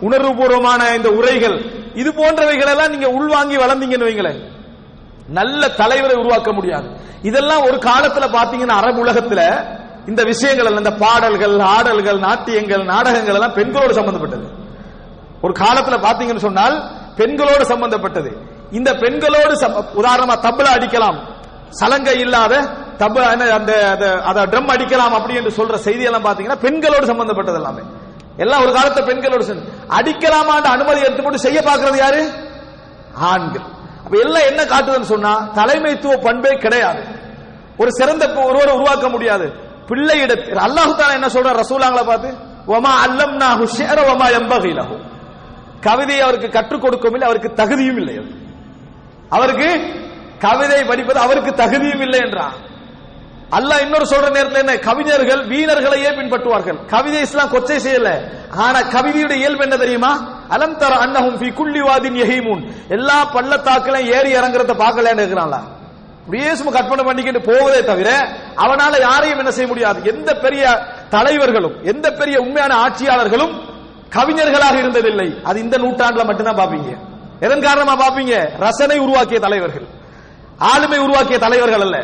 உணர்வுபூர்வமான இந்த உரைகள், இது போன்றவைகள் எல்லாம் நீங்க உள்வாங்கி வளர்ந்தீங்கன்னு வைங்களேன், நல்ல தலைவரை உருவாக்க முடியாது. இதெல்லாம் ஒரு காலத்துல பாத்தீங்கன்னா அரபு உலகத்துல இந்த விஷயங்கள், இந்த பாடல்கள், ஆடல்கள், நாட்டியங்கள், நாடகங்கள் எல்லாம் பெண்களோடு சம்பந்தப்பட்டது. ஒரு காலத்துல பாத்தீங்கன்னு சொன்னால் பெண்களோடு சம்பந்தப்பட்டது. இந்த பெண்களோடு உதாரணமா தபலா அடிக்கலாம், சலங்கை இல்லாத அந்த ட்ரம் அடிக்கலாம் அப்படி என்று சொல்ற செய்தி எல்லாம் பாத்தீங்கன்னா பெண்களோடு சம்பந்தப்பட்டது எல்லாமே. எல்லாம் ஒரு காலத்துல பெண்களோடு அடிக்கலாமான்ற அனுமதி எடுத்துக்கொண்டு செய்ய பார்க்கிறது யாரு? ஆண்கள். அப்ப எல்லாம் என்ன காட்டுதுன்னு சொன்னா தலைமைத்துவ பண்பே கிடையாது. ஒரு சிறந்த ஒருவரை உருவாக்க முடியாது. பிள்ளையிடத்தில் அல்லாஹ் தஆலா என்ன சொல்ற ரசூலாங்களை பார்த்து, வமா அல்லம்னாஹு ஷிஅர வமா யம்பகி லஹு, கவிதையை அவருக்கு கற்றுக் கொடுக்கவும் இல்லை, அவருக்கு தகுதியும் இல்லை. அவருக்கு கவிதை படிப்பது அவருக்கு தகுதியும் இல்லை என்றான். அல்லாஹ் இன்னொரு சொல்ற நேரத்தில் என்ன, கவிஞர்கள் வீணர்களையே பின்பற்றுவார்கள். கவிதை இஸ்லாம் கொச்சை செய்யல, ஆனா கவிதையுடைய இயல்பு என்ன தெரியுமா? அலம் தர அன்னஹும் ஃபீ குல்லி வாதின் யஹீமூன், எல்லா பள்ளத்தாக்களையும் ஏறி இறங்குறத பார்க்கலன்னு இருக்கிறான்ல. அப்படியே சும்மா கற்பனை பண்ணிக்கிட்டு போவதே தவிர அவனால யாரையும் என்ன செய்ய முடியாது. எந்த பெரிய தலைவர்களும் எந்த பெரிய உண்மையான ஆட்சியாளர்களும் கவிஞர்களாக இருந்ததில்லை. அது இந்த நூற்றாண்டுல மட்டும்தான் பாப்பீங்க. எதன் காரணமா பாப்பீங்க? ரசனை உருவாக்கிய தலைவர்கள், ஆளுமை உருவாக்கிய தலைவர்கள் அல்ல,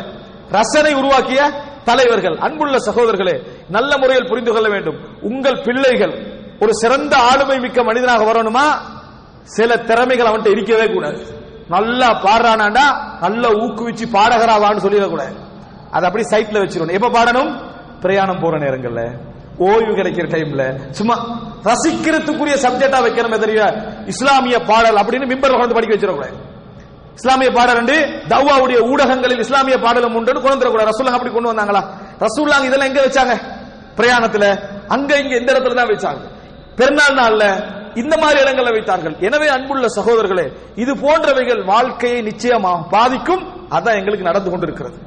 ரசனை உருவாக்கிய தலைவர்கள். அன்புள்ள சகோதரர்களே, நல்ல முறையில் புரிந்து கொள்ள வேண்டும். உங்கள் பிள்ளைகள் ஒரு சிறந்த ஆளுமை மிக்க மனிதனாக வரணுமா, சில திறமைகள் அவன்கிட்ட இருக்கவே கூடாது. நல்லா பாடுறானாண்டா நல்லா ஊக்குவிச்சு பாடகராவான்னு சொல்லிடக்கூடாது. அது அப்படி சைட்ல வச்சிடணும். எப்ப பாடணும்? பிரயாணம் போற நேரங்கள்ல, ஓய்வு கிடைக்கிற டைம்ல, சும்மா ரசிக்கிறதுக்குரிய சப்ஜெக்டா வைக்கிறோமே தெரியும். இஸ்லாமிய பாடல் அப்படின்னு மிம்பர் உட்கார்ந்து படிக்க வச்சிடக்கூடாது. இஸ்லாமிய பாடல் என்று தவ்வாவுடைய ஊடகங்களில் இஸ்லாமிய பாடலும் உண்டு கொண்டு வந்துடக்கூடாது. ரசூலுல்லாஹ் அப்படி கொண்டு வந்தாங்களா? ரசூலுல்லாஹ் இதெல்லாம் எங்க வச்சாங்க? பிரயாணத்துல, அங்க இங்க எந்த இடத்துல தான் வச்சாங்க? பெருநாள் நாள்ல இந்த மாதிரி இடங்களை வைத்தார்கள். எனவே அன்புள்ள சகோதரர்களே, இது போன்றவைகள் வாழ்க்கையை நிச்சயமாக பாதிக்கும். அதான் எங்களுக்கு நடந்து கொண்டிருக்கிறது.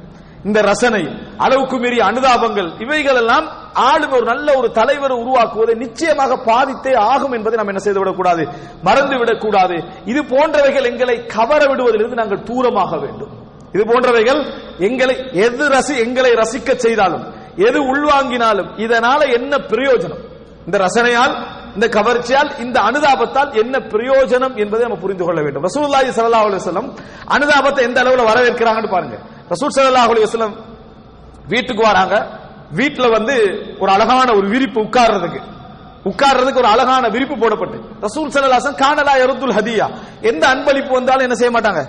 இந்த ரசனை, அளவுக்கு மீறிய அனுதாபங்கள், இவைகள் எல்லாம் ஆளும் ஒரு நல்ல ஒரு தலைவரை உருவாக்குவதை நிச்சயமாக பாதித்தே ஆகும் என்பதை நாம் என்ன செய்து விடக்கூடாது, மறந்து விடக்கூடாது. இது போன்றவைகள் எங்களை கவர விடுவதிலிருந்து நாங்கள் தூரமாக வேண்டும். இது போன்றவைகள் எங்களை ரசிக்க செய்தாலும், எது உள்வாங்கினாலும் இதனால என்ன பிரயோஜனம்? இந்த ரசனையால், இந்த கவர்ச்சியால், இந்த அனுதாபத்தால் என்ன பிரயோஜனம் என்பதை நம்ம புரிந்து கொள்ள வேண்டும். ரசூலுல்லாஹி ஸல்லல்லாஹு அலைஹி வஸல்லம் அனுதாபத்தை எந்த அளவுல வரவேற்கிறாங்கன்னு பாருங்க. ரசூல் ஸல்லல்லாஹு அலைஹி வஸல்லம் வீட்டுக்கு வராங்க. வீட்டுல ஒரு அழகான ஒரு விரிப்பு, உட்கார்றதுக்கு ஒரு அழகான விரிப்பு போடப்பட்டு, ரசூல் ஸல்லல்லாஹு அலைஹி வஸல்லம் கானலா யருதுல் ஹதியா, எந்த அன்பளிப்பு வந்தாலும் என்ன செய்ய மாட்டாங்க,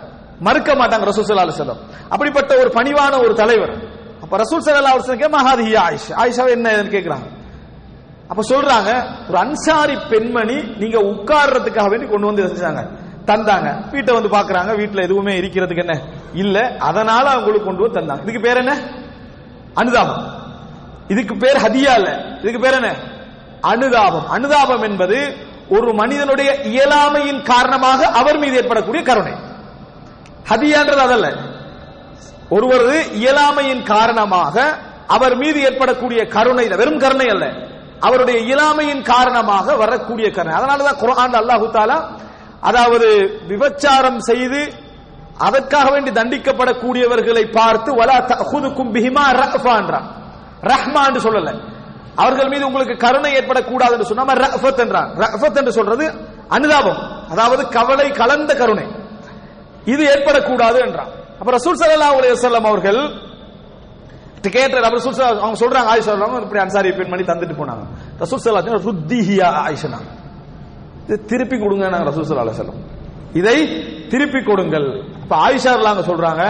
மறுக்க மாட்டாங்க ரசூல் ஸல்லல்லாஹு அலைஹி வஸல்லம். அப்படிப்பட்ட ஒரு பணிவான ஒரு தலைவர். அப்ப ரசூல் ஸல்லல்லாஹு அலைஹி வஸல்லம் மஹாதிஹி ஆயிஷா, ஆயிஷாவை என்ன கேக்குறாங்க. அப்ப சொல்றாங்க, ஒரு அன்சாரி பெண்மணி நீங்க உட்கார்றதுக்காக வேண்டி கொண்டு வந்து வச்சாங்க, தந்தாங்க. வீட்டை பாக்குறாங்க, வீட்டுல எதுவுமே இருக்கிறதுக்கு என்ன இல்ல, அதனால அவங்களுக்கு கொண்டு வந்து தந்தாங்க. இதுக்கு பேர் என்ன? அனுதாபம். இதுக்கு பேர் ஹதியா இல்ல, இதுக்கு பேர் என்ன? அனுதாபம். அனுதாபம் என்பது ஒரு மனிதனுடைய இயலாமையின் காரணமாக அவர் மீது ஏற்படக்கூடிய கருணை. ஹதியான்றது அதல்ல. ஒருவரது இயலாமையின் காரணமாக அவர் மீது ஏற்படக்கூடிய கருணை, வெறும் கருணை அல்ல, அவருடைய இயலாமையின் காரணமாக வரக்கூடிய கருணை. அதனாலதான் குர்ஆன்ல அல்லாஹ் தஆலா, அதாவது விபச்சாரம் செய்து அதற்காக வேண்டி தண்டிக்கப்படக்கூடியவர்களை பார்த்து வலா தஅஹுதுக்கும் பிஹிமா ரஃபான்றான். ரஹ்மா என்று சொல்லல, அவர்கள் மீது உங்களுக்கு கருணை ஏற்படக்கூடாது என்று சொன்னா ரஃபத் என்றான். ரஃபத் என்று சொல்றது அனுதாபம், அதாவது கவலை கலந்த கருணை, இது ஏற்படக்கூடாது என்றான். அப்ப ரசூல் ஸல்லல்லாஹு அலைஹி வஸல்லம் அவர்கள் கேட்ட ரசூல் அவங்க சொல்றாங்க, ஆயிஷா சொல்றாங்க, இப்படி அன்சாரி பெண்மணி தந்துட்டு போனாங்க. ரசூல் ஸல்லல்லாஹு அலைஹி வஸல்லம் ருத்திஹியா ஆயிஷா, இதை திருப்பி கொடுங்க நாங்க ரசூல் ஸல்லல்லாஹு அலைஹி வஸல்லம், இதை திருப்பி கொடுங்கள். அப்ப ஆயிஷா சொல்றாங்க,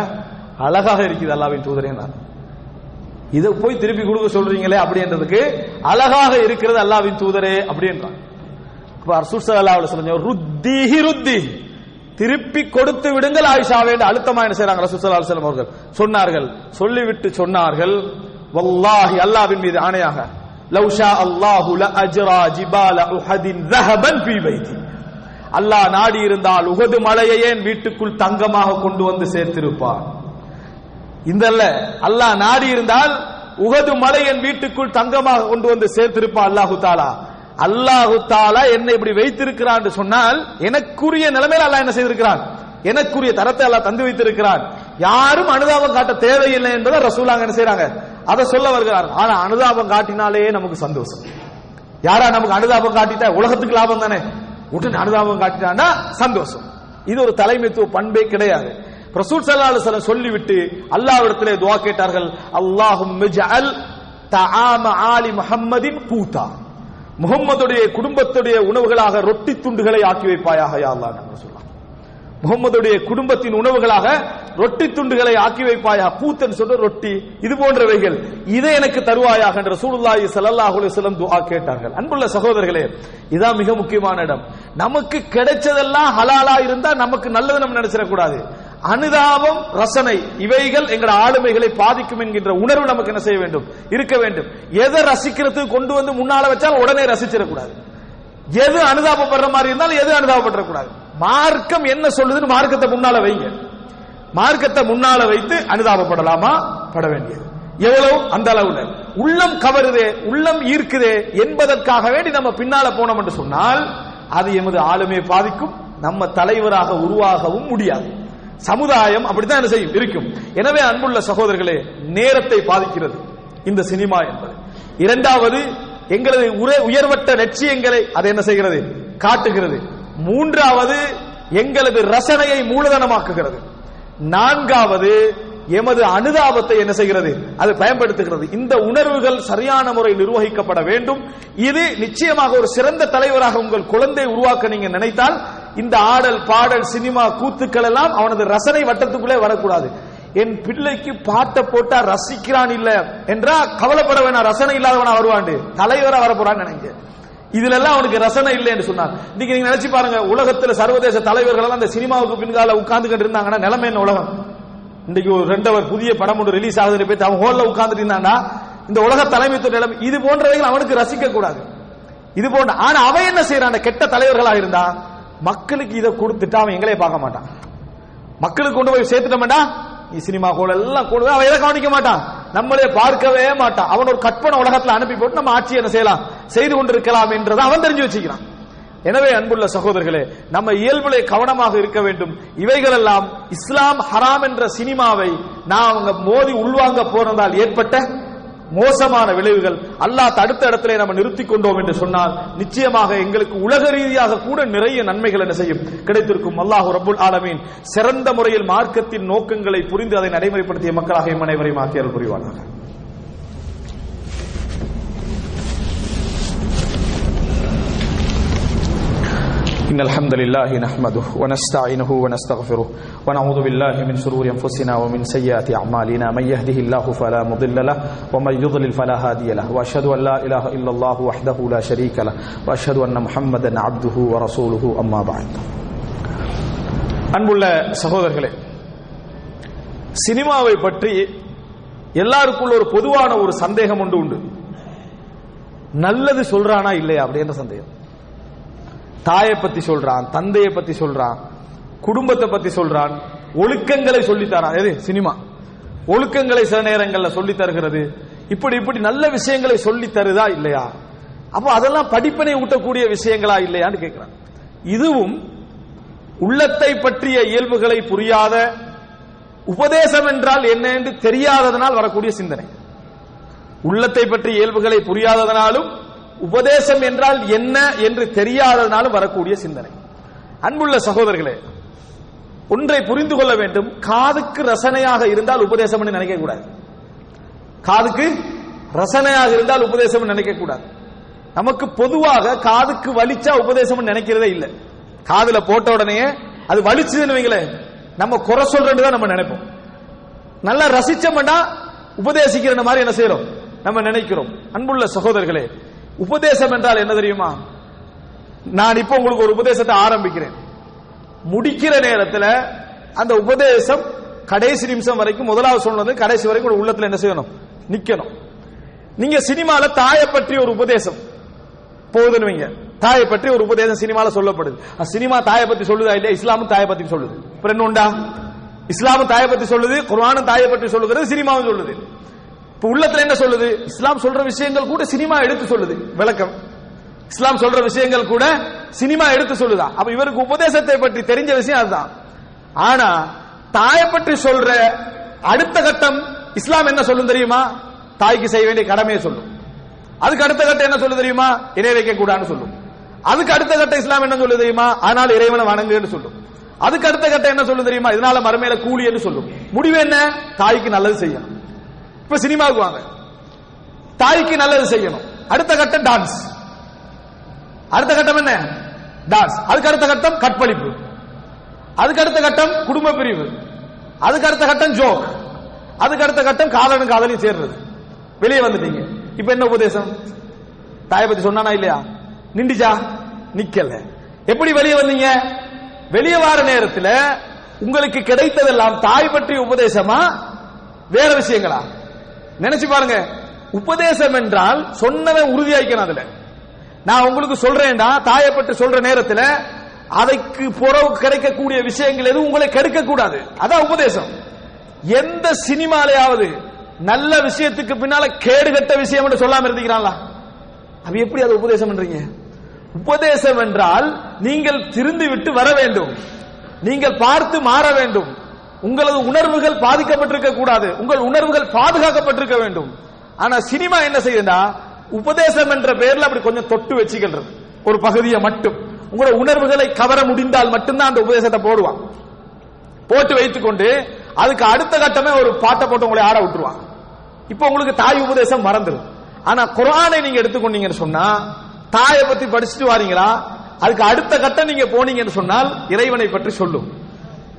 அழகாக இருக்குது அல்லாஹ்வின் தூதரே, இதை போய் திருப்பி கொடுக்க சொல்றீங்களே அப்படின்றதுக்கு அழகாக இருக்கிறது அல்லாஹ்வின் தூதரே அப்படின்றாங்க. அப்ப ரசூல் ஸல்லல்லாஹு அலைஹி வஸல்லம் ருத்திஹி ருத்திஹி, திருப்பி கொடுத்து விடுங்கள் ஆயிஷாவே அழுத்தமா என்ன செய்றாங்க ரசூல் ஸல்லல்லாஹு அலைஹி வஸல்லம் அவர்கள் சொன்னார்கள். சொல்லிவிட்டு சொன்னார்கள், வல்லாஹி அல்லாஹ்வின் மீது ஆணையாக, லவ் ஷா அல்லாஹு லஅஜ்ரா ஜிபால உஹதின் ذهبا في பைத்தி, அல்லாஹ் நாடி இருந்தால் உஹது மலையை என் வீட்டுக்குள் தங்கமாக கொண்டு வந்து சேர்த்திருப்பார். இந்த அல்லாஹ் நாடி இருந்தால் உஹது மலை என் வீட்டுக்குள் தங்கமாக கொண்டு வந்து சேர்த்திருப்பார் அல்லாஹு தஆலா. அல்லாஹு தஆலா என்னை இப்படி வைத்திருக்கிறான் என்று சொன்னால் எனக்குரிய நிலைமையில் அல்லாஹ் என்ன செய்திருக்கிறான், எனக்குரிய தரத்தை அல்லாஹ் தந்து வைத்திருக்கிறான். யாரும் அனுதாபம் காட்ட தேவையில்லை என்பதை ரசூலுல்லாஹ் என்ன செய்றாங்க, அதை சொல்ல வருகிறார். ஆனா அனுதாபம் காட்டினாலே நமக்கு சந்தோஷம். யாரா நமக்கு அனுதாபம் காட்டிட்டா உலகத்துக்கு லாபம் தானே, உடனே அனுதாபம் காட்டிட்டான்னா சந்தோஷம். இது ஒரு தலைமைத்துவ பண்பே கிடையாது. ரசூல் ஸல்லல்லாஹு அலைஹி வஸல்லம் சொல்லிவிட்டு அல்லாஹ்விடத்திலே துஆ கேட்டார்கள், அல்லாஹும்ம ஜஅல் தஆம ஆலி முஹம்மதின் கூதா, முஹம்மதுடைய குடும்பத்துடைய உணவுகளாக ரொட்டி துண்டுகளை ஆக்கி வைப்பாயாக யா அல்லாஹ். ரசூலுல்லாஹ் முஹம்மதுடைய குடும்பத்தின் உணவுகளாக ரொட்டி துண்டுகளை ஆக்கி வைப்பாயாக, கூத்தன் சொல்ற ரொட்டி இது போன்றவைகள், இதை எனக்கு தருவாயாக என்று ரசூலுல்லாஹி ஸல்லல்லாஹு அலைஹி வஸல்லம் துஆ கேட்டார்கள். அன்புள்ள சகோதரர்களே, இதான் மிக முக்கியமான இடம். நமக்கு கிடைச்சதெல்லாம் ஹலாலா இருந்தா நமக்கு நல்லது நம்ம நினைச்சிட கூடாது. அனுதாபம், ரசனை இவைகள் எங்கட ஆளுமைகளை பாதிக்கும் என்கின்ற உணர்வு நமக்கு என்ன செய்ய வேண்டும், இருக்க வேண்டும். எதை ரசிக்கிறதுக்கு கொண்டு வந்து முன்னால வச்சால் உடனே ரசிச்சிடக்கூடாது. எது அனுதாபப்படுற மாதிரி இருந்தாலும் எது அனுதாபப்படக்கூடாது. மார்க்கம் என்ன சொல்லுதுன்னு மார்க்கத்தை முன்னால வைங்க. மார்க்கத்தை முன்னால வைத்து அனுதாபப்படலாமா, பட வேண்டியது எவ்வளவு அந்த அளவுல உள்ளம் கவருதே, உள்ளம் ஈர்க்குதே என்பதற்காக வேண்டி நம்ம பின்னால போனோம் என்று சொன்னால் அது எமது ஆளுமையை பாதிக்கும், நம்ம தலைவராக உருவாகவும் முடியாது. சமுதாயம் அப்படித்தான் என்ன செய்யும், இருக்கும். எனவே அன்புள்ள சகோதரர்களே, நேரத்தை பாதிக்கிறது இந்த சினிமா என்பது. இரண்டாவது, எங்களது உயர்வட்ட லட்சியங்களை அது என்ன செய்கிறது, காட்டுகிறது. மூன்றாவது, எங்களது ரசனையை மூலதனமாக்குகிறது. நான்காவது, எமது அனுதாபத்தை என்ன செய்கிறது, அது பயன்படுத்துகிறது. இந்த உணர்வுகள் சரியான முறை நிர்வகிக்கப்பட வேண்டும். இது நிச்சயமாக ஒரு சிறந்த தலைவராக உங்கள் குழந்தை உருவாக்க நீங்க நினைத்தால் இந்த ஆடல் பாடல் சினிமா கூத்துக்கள் எல்லாம் அவனது ரசனை வட்டத்துக்குள்ளே வரக்கூடாது. என் பிள்ளைக்கு பாட்டை போட்டா ரசிக்கிறான் இல்ல என்றா கவலைப்பட வேணாம், ரசனை இல்லாதவனா வருவாண்டு, தலைவரா வரப்போறான்னு நினைங்க. இதுல எல்லாம் அவனுக்கு ரசனை இல்லை என்று சொன்னார். இன்னைக்கு நீங்க நினைச்சு பாருங்க, உலகத்துல சர்வதேச தலைவர்கள் எல்லாம் அந்த சினிமாவுக்கு பின்கால உட்கார்ந்துகிட்டு இருந்தாங்கன்னா நிலைமை என்ன உலகம். இன்னைக்கு ஒரு 2 அவர் புதிய படம் ஒன்று ரிலீஸ் ஆகுதுன்னு போய் அவன் ஹோல்ல உட்கார்ந்துட்டு இருந்தான்னா இந்த உலக தலைமைத்துவ நிலைமை. இது போன்றவைகள் அவனுக்கு ரசிக்க கூடாது. இது போன்ற ஆனா அவன் என்ன செய்யறான், கெட்ட தலைவர்களா இருந்தா மக்களுக்கு இதை கொடுத்துட்டு அவன் எங்களே பார்க்க மாட்டான். மக்களுக்கு கொண்டு போய் சேர்த்துட்டோம்டா சினிமா ஹோல் எல்லாம் கொண்டு அவன் எதை கவனிக்க மாட்டான், நம்மளே பார்க்கவே மாட்டான். அவன் ஒரு கற்பனை உலகத்துல அனுப்பி போட்டு நம்ம ஆட்சி என்ன செய்யலாம், செய்து கொண்டிருக்கலாம் என்றதை அவன் தெரிஞ்சு வச்சுக்கிறான். எனவே அன்புள்ள சகோதரர்களே, நம்ம இயல்புலே கவனமாக இருக்க வேண்டும். இவைகள் எல்லாம் இஸ்லாம் ஹராம் என்ற சினிமாவை நாம் மோதி உள்வாங்க போனதால் ஏற்பட்ட மோசமான விளைவுகள். அல்லாஹ் தடுத்த இடத்திலே நம்ம நிறுத்திக் கொண்டோம் என்று சொன்னால் நிச்சயமாக எங்களுக்கு உலக ரீதியாக கூட நிறைய நன்மைகள் என்ன செய்யும், கிடைத்திருக்கும். அல்லாஹ் ரப்புல் ஆலமீன் சிறந்த முறையில் மார்க்கத்தின் நோக்கங்களை புரிந்து அதை நடைமுறைப்படுத்திய மக்களாக எம் அனைவரையும் ஆக்கி அருள் புரிவானாக. إن الحمد لله نحمده ونستعينه ونستغفره ونعوذ بالله من شرور أنفسنا ومن سيئات أعمالنا من يهده الله فلا مضل له ومن يضلل فلا هادي له وأشهد أن لا إله إلا الله وحده لا شريك له وأشهد أن محمدا عبده ورسوله أما بعد. அன்புள்ள சகோதரர்களே, சினிமாவை பற்றி எல்லாருக்குள்ள ஒரு பொதுவான ஒரு சந்தேகம் உண்டு. நல்லது சொல்றானா இல்லையா அப்படின்ற சந்தேகம். தாயை பத்தி சொல்றான், தந்தையை பத்தி சொல்றான், குடும்பத்தை பத்தி சொல்றான், ஒழுக்கங்களை சொல்லித்தரான். எது சினிமா ஒழுக்கங்களை சில நேரங்கள்ல சொல்லி தருகிறது. இப்படி நல்ல விஷயங்களை சொல்லி தருதா இல்லையா? அப்போ அதெல்லாம் படிப்பினை ஊட்டக்கூடிய விஷயங்களா இல்லையான்னு கேட்கிறான். இதுவும் உள்ளத்தை பற்றிய இயல்புகளை புரியாத, உபதேசம் என்றால் என்ன என்று தெரியாததனால் வரக்கூடிய சிந்தனை. உள்ளத்தை பற்றிய இயல்புகளை புரியாததனாலும் உபதேசம் என்றால் என்ன என்று தெரியாததனாலும் வரக்கூடிய சிந்தனை. அன்புள்ள சகோதரர்களே, ஒன்றை புரிந்து கொள்ள வேண்டும். காதுக்கு ரசனையாக இருந்தால் உபதேசம் என்று நினைக்க கூடாது. காதுக்கு ரசனையாக இருந்தால் உபதேசம் நினைக்க கூடாது. நமக்கு பொதுவாக காதுக்கு வலிச்சா உபதேசம் நினைக்கிறதே இல்லை. காதுல போட்ட உடனே அது வலிச்சுன்னு வைங்களேன், நம்ம குறை சொல்றேன்னு தான் நம்ம நினைப்போம். நல்லா ரசிச்சோம்னா உபதேசிக்கிற மாதிரி என்ன செய்யறோம், நம்ம நினைக்கிறோம். அன்புள்ள சகோதரர்களே, உபதேசம் என்றால் என்ன தெரியுமா? நான் இப்ப உங்களுக்கு ஒரு உபதேசத்தை ஆரம்பிக்கிறேன், முடிக்கிற நேரத்தில் அந்த உபதேசம் கடைசி நிமிஷம் வரைக்கும், முதலாவது சொன்னது கடைசி வரைக்கும் உள்ளத்துல என்ன செய்யணும், நிக்கணும். நீங்க சினிமால தாயை பற்றி ஒரு உபதேசம் போகுதுன்னு வைங்க, தாயை பற்றி ஒரு உபதேசம் சினிமால சொல்லப்படுது. சினிமா தாயை பத்தி சொல்லுதா இல்லையா? இஸ்லாமும் தாயை பத்தி சொல்லுது. அப்புறம் என்ன உண்டா? இஸ்லாமும் தாயை பத்தி சொல்லுது, குர்ஆனும் தாயை பற்றி சொல்லுகிறது, சினிமாவும் சொல்லுது. இப்ப உள்ளத்துல என்ன சொல்லுது? இஸ்லாம் சொல்ற விஷயங்கள் கூட சினிமா எடுத்து சொல்லுது. விளக்கம், இஸ்லாம் சொல்ற விஷயங்கள் கூட சினிமா எடுத்து சொல்லுதா? அப்ப இவருக்கு உபதேசத்தை பற்றி தெரிஞ்ச விஷயம் அதுதான். ஆனா தாயை பற்றி சொல்ற அடுத்த கட்டம் இஸ்லாம் என்ன சொல்லும் தெரியுமா? தாய்க்கு செய்ய வேண்டிய கடமையை சொல்லும். அதுக்கு அடுத்த கட்டம் என்ன சொல்ல தெரியுமா? இணை வைக்க கூடாதுன்னு சொல்லும். அதுக்கு அடுத்த கட்டம் இஸ்லாம் என்ன சொல்ல தெரியுமா? அதனால இறைவனை வணங்குன்னு சொல்லும். அதுக்கு அடுத்த கட்டம் என்ன சொல்ல தெரியுமா? இதனால மறுமையில கூலி என்று சொல்லும். முடிவு என்ன? தாய்க்கு நல்லது செய்யணும். இப்ப சினிமாவுக்கு வாங்க, தாய்க்கு நல்லது செய்யணும். அடுத்த கட்டம் டான்ஸ். அடுத்த கட்டம் என்ன? டான்ஸ். அதுக்கு அடுத்த கட்டம் கற்பழிப்பு. அதுக்கு அடுத்த கட்டம் குடும்ப பிரிவு. அதுக்கு அடுத்த கட்டம் ஜோக். அதுக்கு அடுத்த கட்டம் காதலனும் காதலையும் சேர்றது. வெளியே வந்துட்டீங்க. இப்ப என்ன உபதேசம்? தாயை பத்தி சொன்னானா இல்லையா? நின்றுச்சா? நிக்கல. எப்படி வெளியே வந்தீங்க? வெளியே வார நேரத்தில் உங்களுக்கு கிடைத்ததெல்லாம் தாய் பற்றிய உபதேசமா வேற விஷயங்களா? நினைச்சு பாருங்க. உபதேசம் என்றால் சொன்னவன் உறுதியாக்கணும். அதுல நான் உங்களுக்கு சொல்றேன்டா, தாயை பற்றி சொல்ற நேரத்தில் அதற்கு புறவு கிடைக்கக்கூடிய விஷயங்கள் எதுவும் உங்களை கெடுக்க கூடாது. அதான் உபதேசம். எந்த சினிமாலையாவது நல்ல விஷயத்துக்கு பின்னால கேடுகட்ட விஷயம் என்று சொல்லாம இருந்தீங்களா? அது எப்படி அது உபதேசம் என்றீங்க? உபதேசம் என்றால் நீங்கள் திருந்து விட்டு வர வேண்டும், நீங்கள் பார்த்து மாற வேண்டும், உங்களது உணர்வுகள் பாதிக்கப்பட்டிருக்க கூடாது, உங்கள் உணர்வுகள் பாதுகாக்கப்பட்டிருக்க வேண்டும். ஆனா சினிமா என்ன செய்யுதுன்னா, உபதேசம் என்ற பெயர்ல அப்படி கொஞ்சம் தொட்டு வச்சுக்கிறது, ஒரு பகுதியை மட்டும். உங்களோட உணர்வுகளை கவர முடிந்தால் மட்டும்தான் அந்த உபதேசத்தை போடுவான். போட்டு வைத்துக் கொண்டு அதுக்கு அடுத்த கட்டமே ஒரு பாட்டை போட்டு உங்களை ஆட விட்டுருவான். இப்ப உங்களுக்கு தாய் உபதேசம் மறந்துடும். ஆனா குர்ஆனை நீங்க எடுத்துக்கொண்டீங்கன்னு சொன்னா, தாயை பத்தி படிச்சுட்டு வாரீங்களா, அதுக்கு அடுத்த கட்டம் நீங்க போனீங்கன்னு சொன்னால் இறைவனை பற்றி சொல்லும்,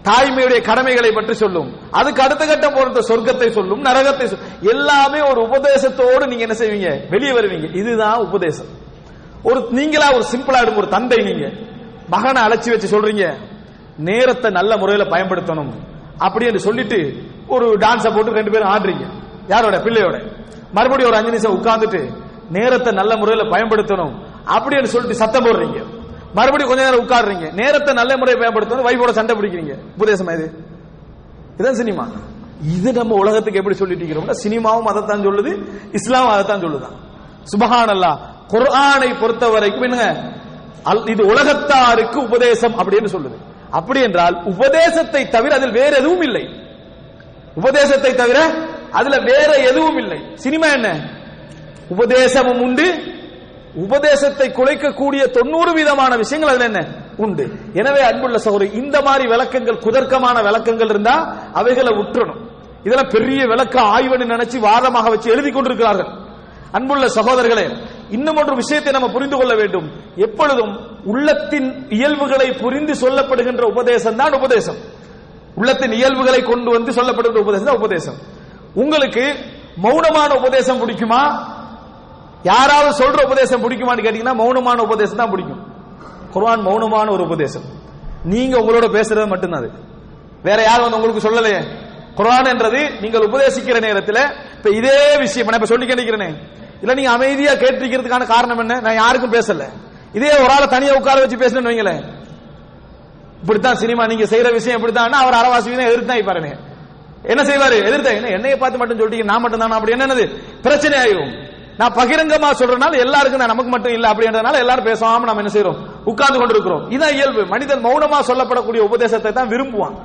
தாய்மையுடைய கடமைகளை பற்றி சொல்லும். அதுக்கு அடுத்த கட்டம் போற சொர்க்கத்தை சொல்லும், நரகத்தை சொல்லும். எல்லாமே ஒரு உபதேசத்தோடு நீங்க என்ன செய்வீங்க? வெளியே வருவீங்க. இதுதான் உபதேசம். ஒரு நீங்களா ஒரு சிம்பிளா எடுங்க. ஒரு தந்தை நீங்க மகனை அழைச்சி வச்சு சொல்றீங்க, நேரத்தை நல்ல முறையில் பயன்படுத்தணும் அப்படின்னு சொல்லிட்டு ஒரு டான்ஸை போட்டு 2 பேரும் ஆடுறீங்க. யாரோட? பிள்ளையோட. மறுபடியும் ஒரு 5 நிமிஷம் உட்கார்ந்துட்டு நேரத்தை நல்ல முறையில் பயன்படுத்தணும் அப்படின்னு சொல்லிட்டு சத்தம் போடுறீங்க. மறுபடியும் கொஞ்ச நேரம் உட்காடுறீங்க, நேரத்தை நல்ல முறையை பயன்படுத்தணும், வைஃபோட சண்டை பிடிக்கிறீங்க. உபதேசம் இது? இதுதான் சினிமா. இது நம்ம உலகத்துக்கு எப்படி சொல்லிட்டு இருக்கிறோம்? சினிமாவும் அதைத்தான் சொல்லுது, இஸ்லாம் அதைத்தான் சொல்லுதான். சுப்ஹானல்லாஹ். குர்ஆனை பொறுத்த வரைக்கும் என்னங்க, இது உலகத்தாருக்கு உபதேசம் அப்படின்னு சொல்லுது. அப்படி என்றால் உபதேசத்தை தவிர அதில் வேற எதுவும் இல்லை. உபதேசத்தை தவிர அதுல வேற எதுவும் இல்லை. சினிமா என்ன? உபதேசமும் உண்டு, உபதேசத்தை குலைக்கக்கூடிய 90% விஷயங்கள் அதுல என்ன உண்டு. எனவே அன்புள்ள சகோதரி, இந்த மாதிரி விளக்கங்கள், குதர்க்கமான விளக்கங்கள் இருந்தா அவைகளை உற்றணும். இதெல்லாம் பெரிய விளக்க ஆய்வுன்னு நினைச்சு வாதமாக வச்சு எழுதி கொண்டிருக்கிறார்கள். அன்புள்ள சகோதரர்களே, இன்னும் ஒரு விஷயத்தை நம்ம புரிந்து கொள்ள வேண்டும். எப்பொழுதும் உள்ளத்தின் இயல்புகளை புரிந்து சொல்லப்படுகின்ற உபதேசம் தான் உபதேசம். உள்ளத்தின் இயல்புகளை கொண்டு வந்து சொல்லப்படுகின்ற உபதேசம் தான் உபதேசம். உங்களுக்கு மௌனமான உபதேசம் பிடிக்குமா, யாராவது சொல்ற உபதேசம் பிடிக்குமான்னு கேட்டீங்கன்னா மௌனமான உபதேசம் தான் பிடிக்கும். குர்ஆன் மௌனமான ஒரு உபதேசம். நீங்க உங்களோட பேசுறது மட்டும்தான் அது. வேற யாரும் வந்து உங்களுக்கு சொல்லலையே. குர்ஆன் என்றது நீங்கள் உபதேசிக்கிற நேரத்தில் இப்ப இதே விஷயம் நான் இப்ப சொல்லி கேட்கிறேனே, இல்ல நீங்க அமைதியா கேட்டிருக்கிறதுக்கான காரணம் என்ன? நான் யாருக்கும் பேசல. இதே ஒரு ஆளை தனியா உட்கார வச்சு பேசணும்னு வைங்களேன், இப்படித்தான் சினிமா நீங்க செய்யற விஷயம் இப்படித்தான், அவர் அரவாசி எதிர்த்தான் பாருங்க. என்ன செய்வாரு? எதிர்த்தேன். என்னைய பார்த்து மட்டும் சொல்லிட்டீங்க, நான் மட்டும் தானே அப்படி என்னது பிரச்சனை ஆயிரும். நான் பகிரங்கமா சொல்றதுனால எல்லாருக்கும் தான், நமக்கு மட்டும் இல்ல அப்படின்றதுனால எல்லாரும் பேசாம நம்ம என்ன செய்யறோம்? உட்கார்ந்து கொண்டிருக்கிறோம். இதான் இயல்பு. மனிதன் மௌனமா சொல்லப்படக்கூடிய உபதேசத்தை தான் விரும்புவான்.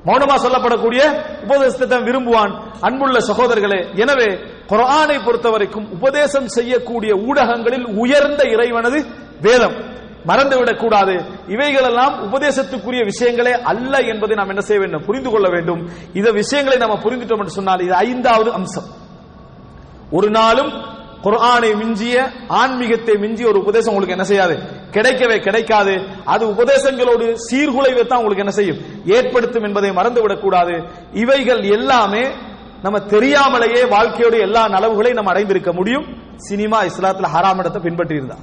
மௌனமா சொல்லப்படக்கூடிய உபதேசத்தை தான் விரும்புவான். அன்புள்ள சகோதரர்களே, எனவே குர்ஆனை பொறுத்த வரைக்கும் உபதேசம் செய்யக்கூடிய ஊடகங்களில் உயர்ந்த இறைவனது வேதம். மறந்துவிடக் கூடாது. இவைகளெல்லாம் உபதேசத்துக்குரிய விஷயங்களே அல்ல என்பதை நாம் என்ன செய்ய வேண்டும்? புரிந்து கொள்ள வேண்டும். இந்த விஷயங்களை நம்ம புரிந்துட்டோம் என்று சொன்னால் இது 5வது அம்சம். ஒரு நாளும் குர்ஆனை மிஞ்சிய, ஆன்மீகத்தை மிஞ்சிய ஒரு உபதேசம் உங்களுக்கு என்ன செய்யாது? கிடைக்கவே கிடைக்காது. அது உபதேசங்களோடு சீர்குலைவை தான் உங்களுக்கு என்ன செய்யும்? ஏற்படுத்தும் என்பதை மறந்துவிடக் கூடாது. இவைகள் எல்லாமே நம்ம தெரியாமலேயே வாழ்க்கையோட எல்லா நலவுகளையும் நம்ம அடைந்திருக்க முடியும். சினிமா இஸ்லாத்துல ஹராம் இடத்தை பின்பற்றி இருந்தா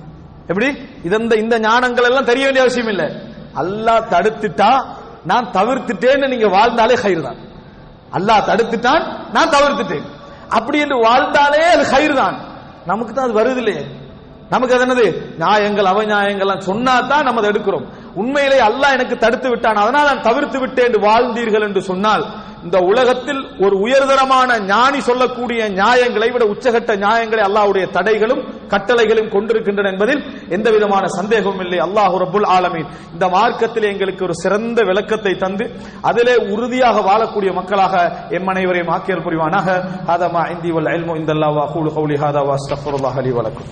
எப்படி? இந்த ஞானங்கள் எல்லாம் தெரிய வேண்டிய அவசியம் இல்லை. அல்லாஹ் தடுத்துட்டா நான் தவிர்த்துட்டேன்னு நீங்க வாழ்ந்தாலே கயிறு தான். அல்லாஹ் தடுத்துட்டான், நான் தவிர்த்துட்டேன் அப்படி என்று வாழ்ந்தாலே அது கயிறு தான். நமக்கு தான் அது வருது இல்லையே. நமக்கு அது என்னது? நியாயங்கள் அவநியாயங்கள் சொன்னா தான் நம்ம அதை எடுக்கிறோம். உண்மையிலே அல்லாஹ் எனக்கு தடுத்து விட்டான், அதனால் நான் தவிர்த்து விட்டேன் என்று வாழ்ந்தீர்கள் என்று சொன்னால், இந்த உலகத்தில் ஒரு உயர்தரமான ஞானி சொல்லக்கூடிய நியாயங்களை விட உச்சகட்ட நியாயங்களை அல்லாஹ்வுடைய தடைகளும் கட்டளைகளையும் கொண்டிருக்கின்றன என்பதில் எந்த விதமான சந்தேகமும் இல்லை. அல்லாஹ் ரப்புல் ஆலமீன் இந்த மார்க்கத்திலே எங்களுக்கு ஒரு சிறந்த விளக்கத்தை தந்து அதிலே உறுதியாக வாழக்கூடிய மக்களாக எம் அனைவரையும் ஆக்கியல் புரிவானாக. ஹதா மா இந்தி வல் இல்மு இந்தல்லாஹ் வ அகூலு கௌலி ஹதா வ அஸ்தக்ஃபிருல்லாஹ் லி வ லக்கும்.